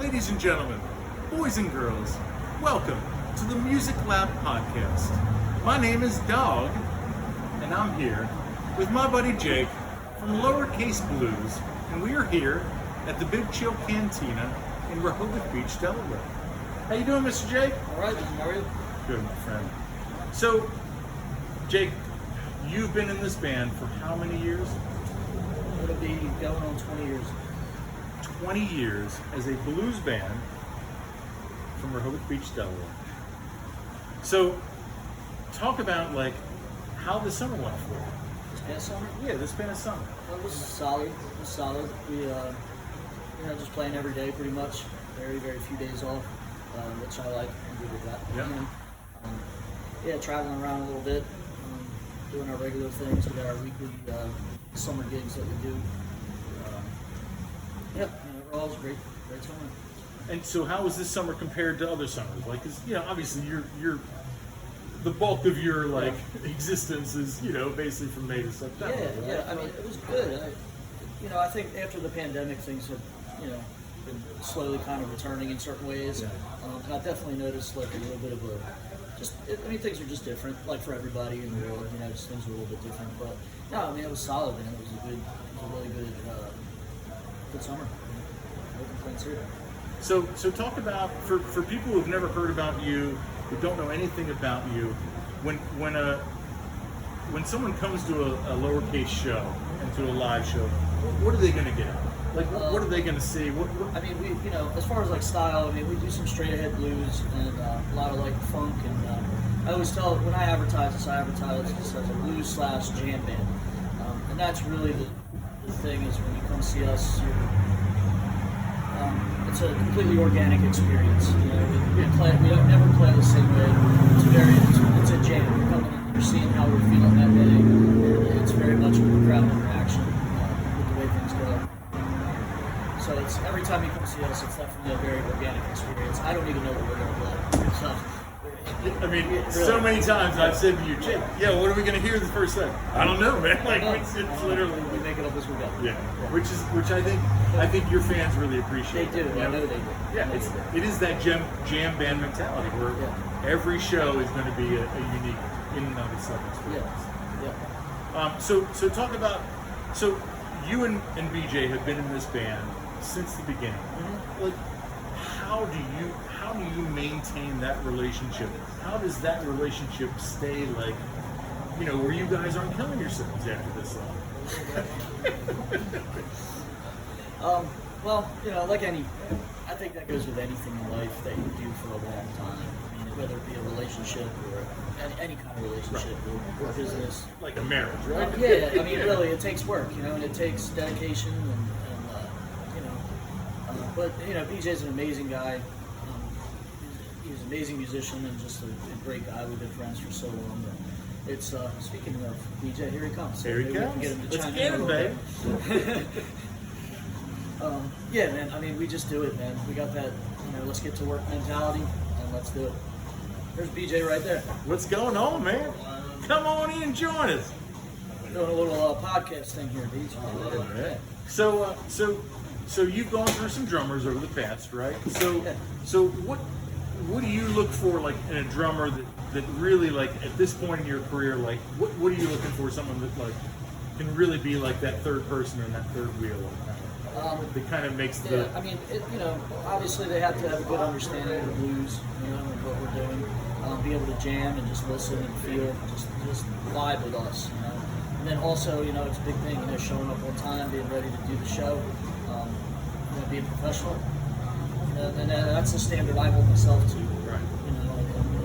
Ladies and gentlemen, boys and girls, welcome to the Music Lab Podcast. My name is Dog, and I'm here with my buddy Jake from Lowercase Blues, and we are here at the Big Chill Cantina in Rehoboth Beach, Delaware. How you doing, Mr. Jake? All right, how are you? Good, my friend. So, Jake, you've been in this band for how many years? It'll be going on 20 years. 20 years as a blues band from Rehoboth Beach, Delaware. So, talk about like how the summer went for you. This past summer? Yeah, this past summer. It was solid. We, just playing every day pretty much. Very, very few days off, which I like. I'm good with that. Yeah. Traveling around a little bit, doing our regular things. We got our weekly summer gigs that we do. Overall, it was a great summer. And so, how was this summer compared to other summers? Like, 'cause, obviously you're the bulk of your like existence is basically from May to September. Yeah. I mean, it was good. I think after the pandemic, things have been slowly kind of returning in certain ways. Yeah. And I definitely noticed like a little bit of things are just different, like for everybody in the world. Just things are a little bit different. But no, I mean, it was solid, man. It was a really good summer. No complaints here. So talk about for people who've never heard about you, who don't know anything about you, when someone comes to a lowercase show and to a live show, what are they going to get? Like, what are they going to see? I mean, we as far as like style, I mean, we do some straight ahead blues and a lot of like funk, and I always tell when I advertise this as a blues/jam band, and that's really the thing is when you come see us, it's a completely organic experience. We don't never play the same way. It's a jam. You're coming in, you're seeing how we're feeling that day, and it's very much with the crowd interaction with the way things go. So it's every time you come see us, it's definitely a very organic experience. I don't even know what we're going to play. So, I mean, really. So many times I've said to you, Jake, what are we going to hear the first set? I don't know, man. Like, it's literally we make it up as we go. Yeah. Which I think your fans really appreciate. They do. I know they do. Yeah, it is that jam band mentality where every show is going to be a unique in and of itself experience. Yeah. So talk about you and BJ have been in this band since the beginning. Mm-hmm. Like, how do you maintain that relationship? How does that relationship stay like, where you guys aren't killing yourselves after this long? I think that goes with anything in life that you do for a long time. I mean, whether it be a relationship or any kind of relationship or business. Like a marriage, right? I mean, really, it takes work, and it takes dedication but BJ's an amazing guy. He's an amazing musician and just a great guy. We've been friends for so long. But it's speaking of BJ, here he comes. Here he comes. Let's get him, babe. Man. I mean, we just do it, man. We got that, let's get to work mentality, and let's do it. There's BJ right there. What's going on, man? Come on in and join us. Doing a little podcast thing here, BJ. All right. So you've gone through some drummers over the past, right? So what do you look for, like, in a drummer that really, like, at this point in your career, like, what are you looking for? Someone that, like, can really be like that third person in that third wheel. That kind of makes the. I mean, obviously they have to have a good understanding of the blues, and what we're doing. Be able to jam and just listen and feel, just vibe with us, And then also, it's a big thing, showing up on time, being ready to do the show, being professional. And that's the standard I hold myself to, right? In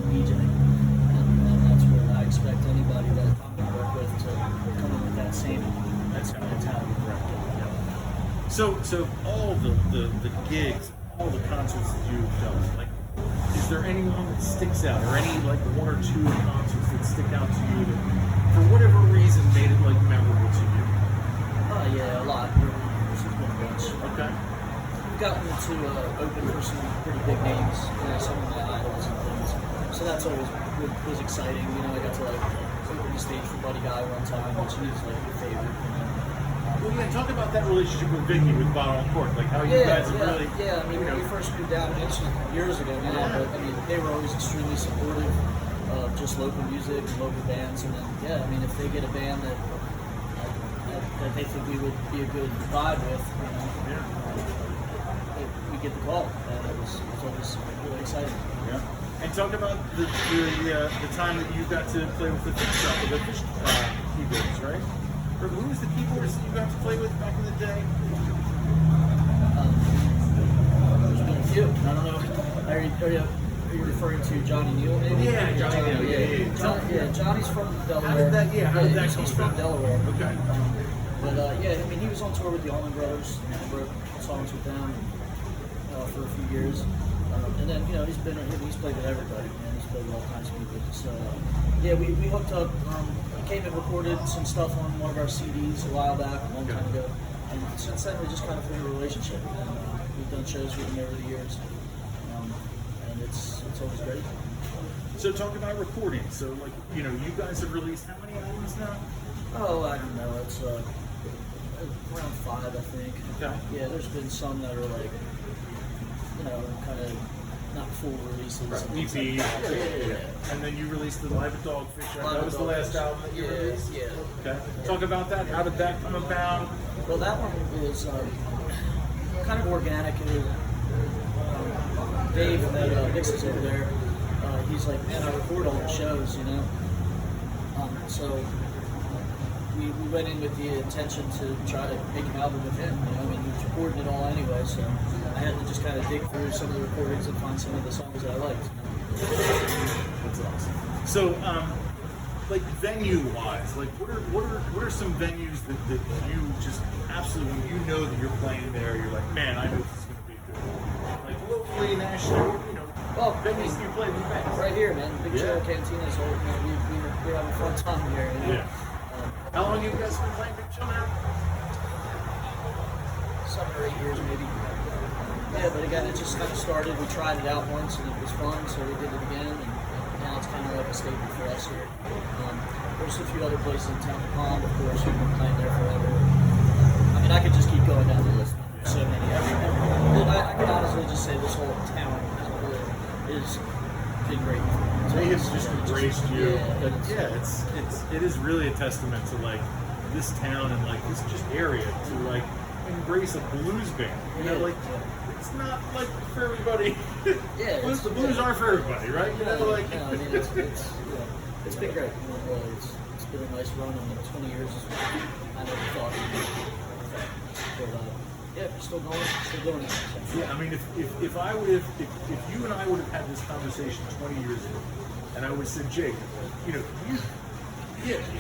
BJ. And that's what I expect anybody that I'm going to work with to come in with that same mentality. Right. Yeah. So all the gigs, all the concerts that you've done, like, is there anyone that sticks out, or any like one or two concerts that stick out to you that, for whatever reason, made it like memorable to you? Yeah, a lot. There's been a bunch. Okay. Gotten to open for some pretty big names, some of my idols and things. So that's always was exciting. I got to like open the stage for Buddy Guy one time, which he's like a favorite. Well, yeah, talk about that relationship with Vicky with Bottle and Cork, like how you guys have really. I mean, when we first moved down, it's years ago now, but I mean, they were always extremely supportive of just local music and local bands, and then I mean, if they get a band that they think we would be a good vibe with, we get the call, and it was always really exciting. Yeah. And talk about the time that you got to play with the fish shop, with the fish keyboards, right? Or who was the keyboards that you got to play with back in the day? There's been a few. I don't know. Are you referring to Johnny Neal, maybe? Yeah, Johnny Neal. Yeah. Johnny's from Delaware. How did that come He's from about? Delaware. Okay. But I mean, he was on tour with the Allman Brothers. And wrote songs with them for a few years. And then he's played with everybody, man. He's played with all kinds of people. So we hooked up. He came and recorded some stuff on one of our CDs a while back, a long time ago. And since then, we just kind of formed a relationship. And we've done shows with him over the years. And it's always great. So talk about recording. So like you guys have released how many albums now? Oh, I don't know. It's around 5, I think. Okay. Yeah, there's been some that are like, kind of not full releases. Right. and things EP. like that. Yeah. And then you released the Live at Dogfish. That was the last album that you released. Yeah. Okay. Talk about that. How did that come about? Well, that one is kind of organic. Dave that mixes over there, he's like, man, I record all the shows, so we went in with the intention to try to make an album with him. I mean, he was recording it all anyway, so I had to just kind of dig through some of the recordings and find some of the songs that I liked. That's awesome. So, like venue-wise, like what are some venues that you just absolutely, when you know that you're playing there, you're like, man, I know this is going to be good. Like locally, nationally, Well, venues you play with bands. right here, man, Big Yeah. Trail Cantina is whole. We're having a fun time here. Yeah. How long you guys been playing Big Chill now? 7 or 8 years maybe. Yeah, but again, it just kind of started. We tried it out once and it was fun, so we did it again, and now it's kind of like a staple for us here. There's a few other places in town. Pond, of course, we've been playing there forever. I mean, I could just keep going down the list. So many. I can honestly just say this whole town as a whole has been great. They have just embraced you. Yeah, It is really a testament to like this town and like this just area to like embrace a blues band. It's not like for everybody. Yeah, the blues are for everybody, right? I mean, it's been great. It's been a nice run. I mean, 20 years is I never thought it would be. But we're still going, still doing it. Yeah, I mean, if you and I would have had this conversation 20 years ago, and I would have said, Jake,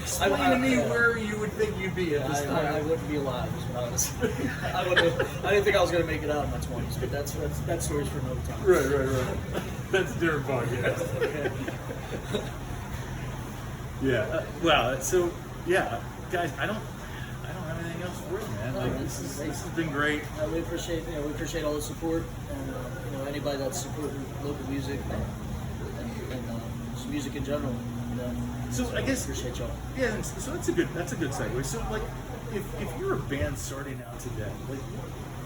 explain to me where you would think you'd be at this time. I wouldn't be alive, is what I was. I didn't think I was going to make it out in my 20s, but that story's for another time. Right. That's a different podcast. Yeah. So guys, I don't have anything else for you, man. Like this has been great. We appreciate all the support, and anybody that's supporting local music and just music in general. So I guess appreciate y'all. Yeah, so that's a good segue. So like, if you're a band starting out today, like,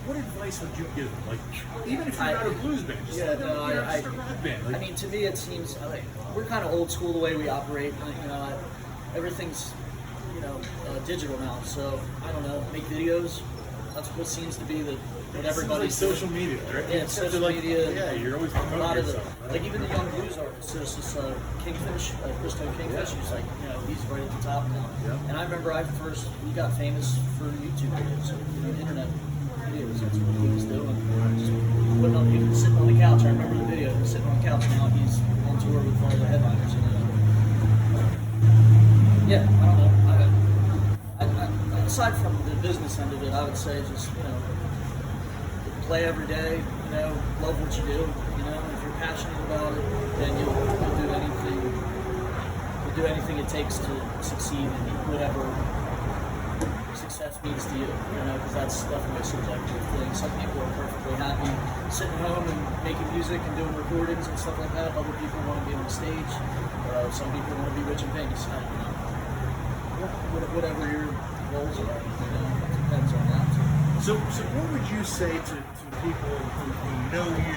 what advice would you give them? Like, even if you're not a blues band, just just a rock band. Like, I mean, to me, it seems we're kind of old school the way we operate. Everything's digital now, so I don't know. Make videos. That's what seems to be what everybody's like social media, right? Yeah, social media. Yeah, you're always promoting a lot of yourself. Right? like even the young blues artists. There's this Kingfish, Christo Kingfish. He's like, he's right at the top now. Yeah. And I remember we got famous for YouTube videos, internet videos. That's what he was doing. Just putting on, he was sitting on the couch. I remember the video. He was sitting on the couch. Now he's on tour with all the headliners. Yeah, I don't know. Aside from the business end of it, I would say just play every day. Love what you do. If you're passionate about it, then you'll do anything it takes to succeed in whatever success means to you. Because that's definitely a subjective thing. Some people are perfectly happy sitting home and making music and doing recordings and stuff like that. Other people want to be on stage. Some people want to be rich and famous. Whatever your goals are. depends on that too. So what would you say to people who know you,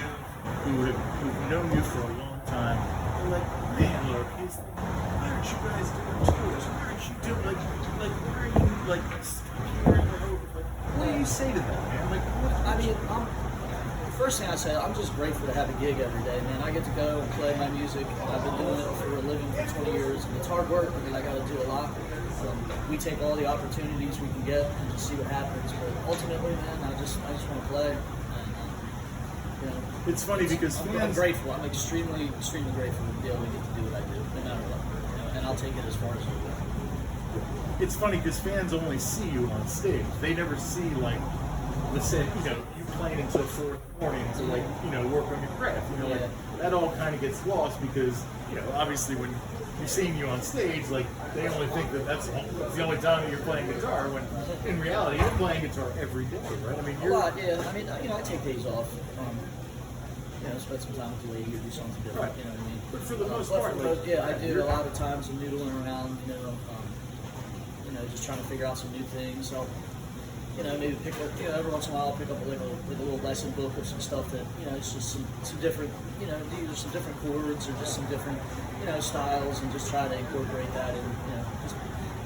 who've known you for a long time? They're like, man, look, why aren't you guys doing tours? Why aren't you doing why are you like here in the hope? Like, what do you say to them, man? Like, what? I mean, the first thing I say, I'm just grateful to have a gig every day, man. I get to go and play my music. I've been doing it for a living for 20 years, and it's hard work. I mean, I got to do a lot. We take all the opportunities we can get and just see what happens. But ultimately, man, I just want to play. And, you know, It's funny because I'm grateful. I'm extremely grateful to be able to get to do what I do, no matter what. You know, and I'll take it as far as I will. it's funny because fans only see you on stage. They never see like, let's say, you playing until 4 in the morning to work on your craft. Like that all kind of gets lost because obviously when you're seeing you on stage, like they only think that's the only time that you're playing guitar. When in reality, you're playing guitar every day, right? I mean, a lot, yeah. I mean, I take days off. Spend some time with the lady or do something different. Right. You know what I mean? But for the most But part, for most, I do a lot of times. I'm noodling around. Just trying to figure out some new things. So, maybe pick up. Every once in a while, I'll pick up a little lesson book or some stuff that it's just some different. Either some different chords or just some different styles, and just try to incorporate that in. Just,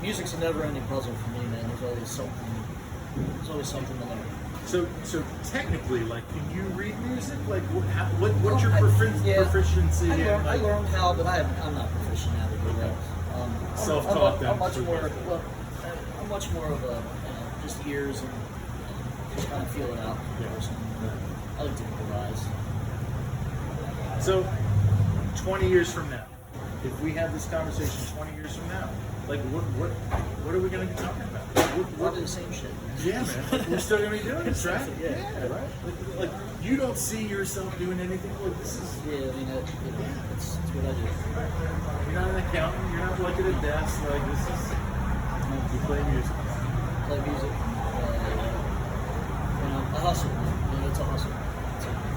music's a never-ending puzzle for me, man. There's always something. There's always something to learn. So technically, like, can you read music? Like, what's your proficiency? I learned how, but I'm not proficient at it. Really. Self-taught. I'm much more. Well, I'm much more of a just ears and just kind of feel it out. I like to improvise. So, 20 years from now, if we have this conversation 20 years from now, like, what are we going to be talking about? Probably the same shit. Yeah, man. We're still going to be doing this, right? Yeah, right. Like, you don't see yourself doing anything. Like, this is. Yeah, I mean, it's what I do. You're not an accountant. You're not like at a desk. Like, this is. You play music. Play music. I hustle. It's a hustle.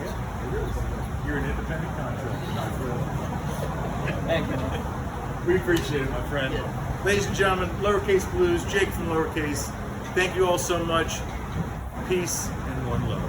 Yeah, it is. You're an independent contractor. Thank you. We appreciate it, my friend. Yeah. Ladies and gentlemen, Lowercase Blues, Jake from Lowercase. Thank you all so much. Peace and one love.